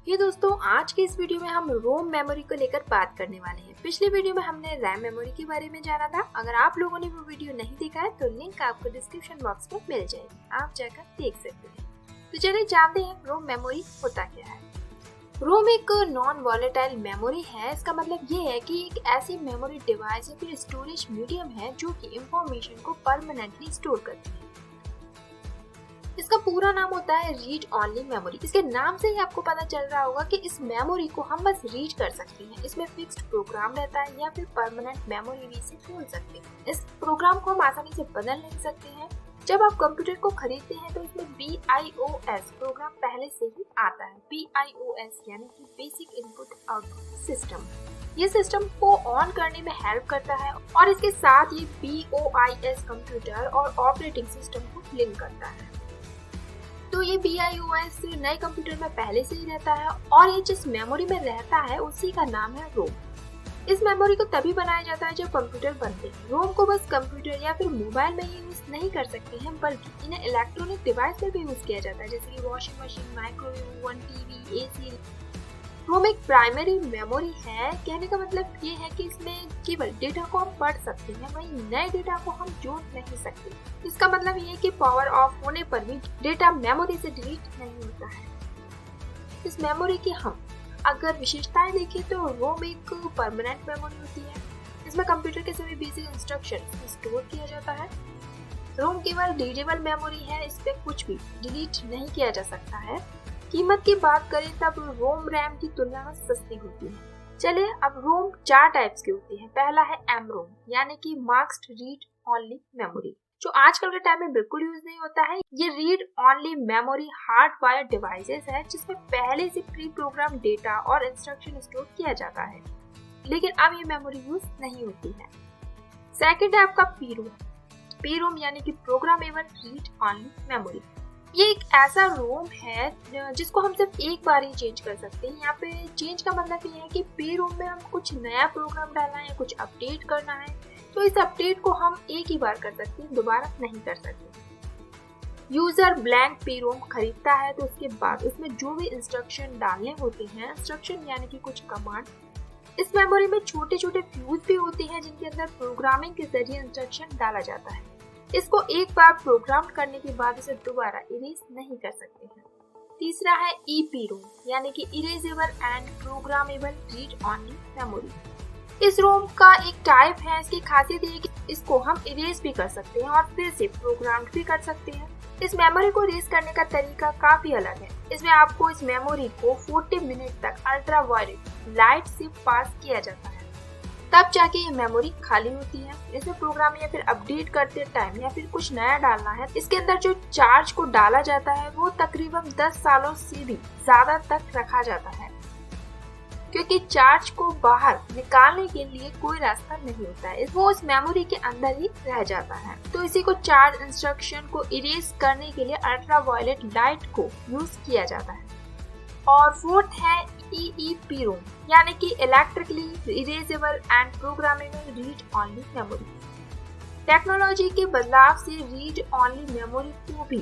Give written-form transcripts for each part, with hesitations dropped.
ये दोस्तों, आज के इस वीडियो में हम रोम मेमोरी को लेकर बात करने वाले हैं। पिछले वीडियो में हमने रैम मेमोरी के बारे में जाना था। अगर आप लोगों ने वो वीडियो नहीं देखा है तो लिंक आपको डिस्क्रिप्शन बॉक्स में मिल जाएगी, आप जाकर देख सकते हैं। तो चलिए जानते हैं रोम मेमोरी होता क्या है। रोम एक नॉन वॉलेटाइल मेमोरी है। इसका मतलब ये है कि एक ऐसी मेमोरी डिवाइस या फिर स्टोरेज मीडियम है जो कि इंफॉर्मेशन को परमानेंटली स्टोर करती है। इसका पूरा नाम होता है रीड ओनली मेमोरी। इसके नाम से ही आपको पता चल रहा होगा कि इस मेमोरी को हम बस रीड कर सकते हैं। इसमें फिक्स्ड प्रोग्राम रहता है या फिर परमानेंट मेमोरी भी इसे बोल सकते हैं। इस प्रोग्राम को हम आसानी से बदल नहीं सकते हैं। जब आप कंप्यूटर को खरीदते हैं तो इसमें BIOS प्रोग्राम पहले से ही आता है। BIOS यानी कि बेसिक इनपुट आउटपुट सिस्टम। ये सिस्टम को ऑन करने में हेल्प करता है और इसके साथ ये BOIS कंप्यूटर और ऑपरेटिंग सिस्टम को लिंक करता है। तो ये BIOS नए कंप्यूटर में पहले से ही रहता है और ये जिस मेमोरी में रहता है उसी का नाम है रोम। इस मेमोरी को तभी बनाया जाता है जब कंप्यूटर बनते हैं। रोम को बस कंप्यूटर या फिर मोबाइल में ही यूज नहीं कर सकते हैं, बल्कि इन्हें इलेक्ट्रॉनिक डिवाइस में भी यूज किया जाता है, जैसे कि washing machine, microwave oven, TV, AC। रोम एक प्राइमरी मेमोरी है। कहने का मतलब ये है कि इसमें केवल डेटा को हम पढ़ सकते हैं, वहीं नए डेटा को हम जोड़ नहीं सकते। इसका मतलब ये है कि पावर ऑफ होने पर भी डेटा मेमोरी से डिलीट नहीं होता है। इस मेमोरी की हम अगर विशेषताएं देखें तो रोम एक परमानेंट मेमोरी होती है। इसमें कंप्यूटर के सभी बेसिक इंस्ट्रक्शन स्टोर किया जाता है। रोम केवल रीडेबल मेमोरी है, इस पे कुछ भी डिलीट नहीं किया जा सकता है। कीमत की बात करें तब रोम रैम की तुलना में सस्ती होती है। चलिए, अब रोम 4 टाइप्स की होती है। पहला है M-ROM यानी कि मास्क्ड रीड ओनली मेमोरी, जो आजकल के टाइम में बिल्कुल यूज नहीं होता है। ये read only memory hard wire devices है जिसमें पहले से प्री प्रोग्राम डेटा और इंस्ट्रक्शन स्टोर किया जाता है, लेकिन अब ये मेमोरी यूज नहीं होती है। सेकंड है आपका PROM यानी कि प्रोग्रामेबल रीड ओनली मेमोरी। ये एक ऐसा रोम है जिसको हम सिर्फ एक बार ही चेंज कर सकते हैं। यहाँ पे चेंज का मतलब ये है कि PROM में हम कुछ नया प्रोग्राम डालना है, कुछ अपडेट करना है, तो इस अपडेट को हम एक ही बार कर सकते हैं, दोबारा नहीं कर सकते। यूजर ब्लैंक PROM खरीदता है तो उसके बाद उसमें जो भी इंस्ट्रक्शन डालने होते हैं, इंस्ट्रक्शन यानी कि कुछ कमांड, इस मेमोरी में छोटे छोटे फ्यूज भी होते हैं जिनके अंदर प्रोग्रामिंग के जरिए इंस्ट्रक्शन डाला जाता है। इसको एक बार प्रोग्राम करने के बाद इसे दोबारा इरेज नहीं कर सकते हैं। तीसरा है EPROM यानी कि erasable and programmable read only memory. इस रोम का एक टाइप है। इसकी खासियत ये है कि इसको हम इरेज भी कर सकते हैं और फिर से प्रोग्राम भी कर सकते हैं। इस मेमोरी को इरेज करने का तरीका काफी अलग है। इसमें आपको इस मेमोरी को 40 मिनट तक अल्ट्रा वायलेट लाइट से पास किया जाता है, तब जाके ये मेमोरी खाली होती है। इसमें प्रोग्राम या फिर अपडेट करते टाइम या फिर कुछ नया डालना है, इसके अंदर जो चार्ज को डाला जाता है वो तकरीबन 10 सालों से भी ज्यादा तक रखा जाता है, क्योंकि चार्ज को बाहर निकालने के लिए कोई रास्ता नहीं होता है, वो उस मेमोरी के अंदर ही रह जाता है। तो इसी को चार्ज इंस्ट्रक्शन को इरेज करने के लिए अल्ट्रा वायलेट लाइट को यूज किया जाता है। और फोर्थ है EEPROM यानी कि electrically erasable and programmable read only memory. Technology के बदलाव से रीड ओनली मेमोरी को भी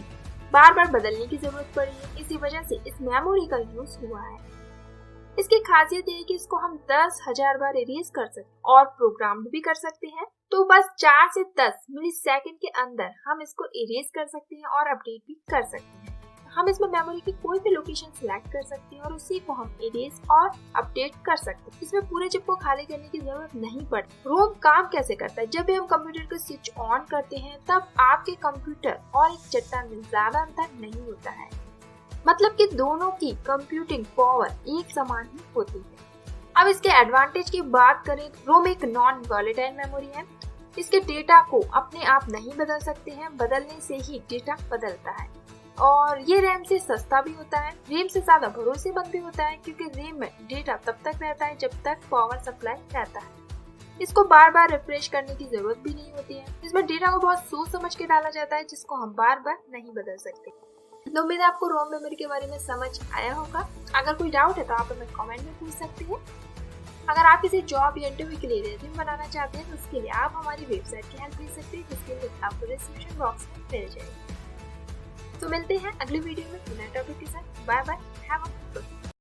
बार बार बदलने की जरूरत पड़ी है, इसी वजह से इस मेमोरी का यूज हुआ है। इसकी खासियत ये है कि इसको हम 10,000 बार इरेज कर सकते और प्रोग्राम भी कर सकते हैं। तो बस 4 से 10 मिलीसेकंड के अंदर हम इसको इरेज कर सकते हैं और अपडेट भी कर सकते हैं। हम इसमें मेमोरी की कोई भी लोकेशन सिलेक्ट कर सकते हैं और उसी को हम इरेज और अपडेट कर सकते हैं। इसमें पूरे चिप को खाली करने की जरूरत नहीं पड़ती। रोम काम कैसे करता है? जब भी हम कंप्यूटर को स्विच ऑन करते हैं तब आपके कंप्यूटर और एक चट्टान में ज्यादा अंतर नहीं होता है, मतलब कि दोनों की कंप्यूटिंग पावर एक समान ही होती है। अब इसके एडवांटेज की बात करें तो रोम एक नॉन वॉलेटाइल मेमोरी है। इसके डेटा को अपने आप नहीं बदल सकते हैं, बदलने से ही डेटा बदलता है। और ये रैम से सस्ता भी होता है, रैम से ज्यादा भरोसेमंद भी होता है, क्योंकि रैम में डेटा तब तक रहता है जब तक पावर सप्लाई रहता है। इसको बार बार रिफ्रेश करने की जरूरत भी नहीं होती है। इसमें डेटा को बहुत सोच समझ के डाला जाता है, जिसको हम बार बार नहीं बदल सकते। तो उम्मीद है आपको रोम मेमोरी के बारे में समझ आया होगा। अगर कोई डाउट है तो आप हमें कमेंट में पूछ सकते हैं। अगर आप किसी जॉब या इंटरव्यू के लिए रेज्यूमे बनाना चाहते हैं तो उसके लिए आप हमारी वेबसाइट की हेल्प ले सकते हैं, जिसके लिंक आपको डिस्क्रिप्शन बॉक्स में मिल जाएगी। तो मिलते हैं अगली वीडियो में नए टॉपिक के साथ। Bye bye, have a good day.